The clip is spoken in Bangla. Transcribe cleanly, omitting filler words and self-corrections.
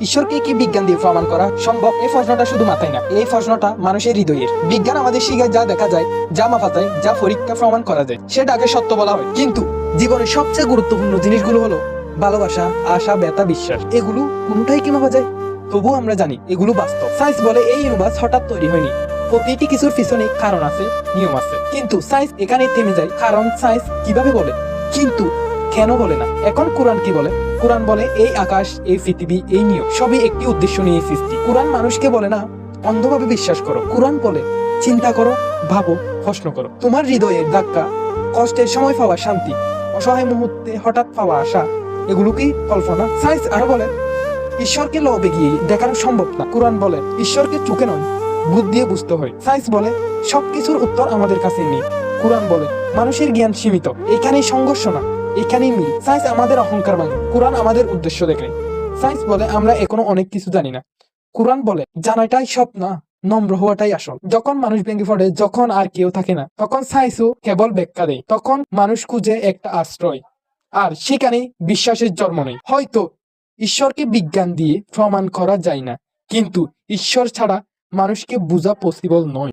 ঈশ্বরকে কি বিজ্ঞান দিয়ে প্রমাণ করা সম্ভব? এই প্রশ্নটা শুধু মাথায় না, এই প্রশ্নটা মানুষের হৃদয়ের। বিজ্ঞান আমাদের শিখায় যা দেখা যায়, যা মাপা যায়, যা পরীক্ষা প্রমাণ করা যায় সেটাকে সত্য বলা হয়। কিন্তু জীবনের সবচেয়ে গুরুত্বপূর্ণ জিনিসগুলো হলো ভালোবাসা, আশা, ব্যথা, বিশ্বাস। এগুলো কোনটাই কি মাপা যায়? তবুও আমরা জানি এগুলো বাস্তব। সায়েন্স বলে এই ইউনিভার্স হঠাৎ তৈরি হয়নি, প্রতিটি কিছুর পিছনে কারণ আছে, নিয়ম আছে। কিন্তু সায়েন্স এখানেই থেমে যায়, কারণ সায়েন্স কিভাবে বলে কিন্তু কেন বলে না। এখন কোরআন কি বলে? কোরআন বলে এই আকাশ, এই পৃথিবী, এই নিয়ম সবই একটি উদ্দেশ্য নিয়ে সৃষ্টি। কোরআন মানুষকে বলে না অন্ধভাবে বিশ্বাস করো, কোরআন বলে চিন্তা করো, ভাবো, প্রশ্ন করো। তোমার হৃদয়ের ধাক্কা, কষ্টের সময় পাওয়া শান্তি, অসহায় মুহূর্তে হঠাৎ পাওয়া আশা, এগুলো কি কল্পনা? সায়েন্স আরো বলে ঈশ্বরকে লোভে গিয়ে দেখানো সম্ভব না। কোরআন বলে ঈশ্বরকে চোখে নয়, বুদ্ধি দিয়ে বুঝতে হয়। সায়েন্স বলে সবকিছুর উত্তর আমাদের কাছে নেই। কোরআন বলে মানুষের জ্ঞান সীমিত। এখানেই সংঘর্ষ না, এখানেই মিল। সায়েন্স আমাদের অহংকার ভাঙে, কোরআন আমাদের উদ্দেশ্য দেখে। সায়েন্স বলে আমরা এখনো অনেক কিছু জানি না। কোরআন বলে জানাটাই সব না, নম্র হওয়াটাই আসল। যখন মানুষ ভেঙে পড়ে, যখন আর কেউ থাকে না, তখন সায়েন্সও কেবল ব্যাখ্যা দেয়। তখন মানুষ খুঁজে একটা আশ্রয়, আর সেখানেই বিশ্বাসের জন্ম নেই। হয়তো ঈশ্বরকে বিজ্ঞান দিয়ে প্রমাণ করা যায় না, কিন্তু ঈশ্বর ছাড়া মানুষকে বোঝা পসিবল নয়।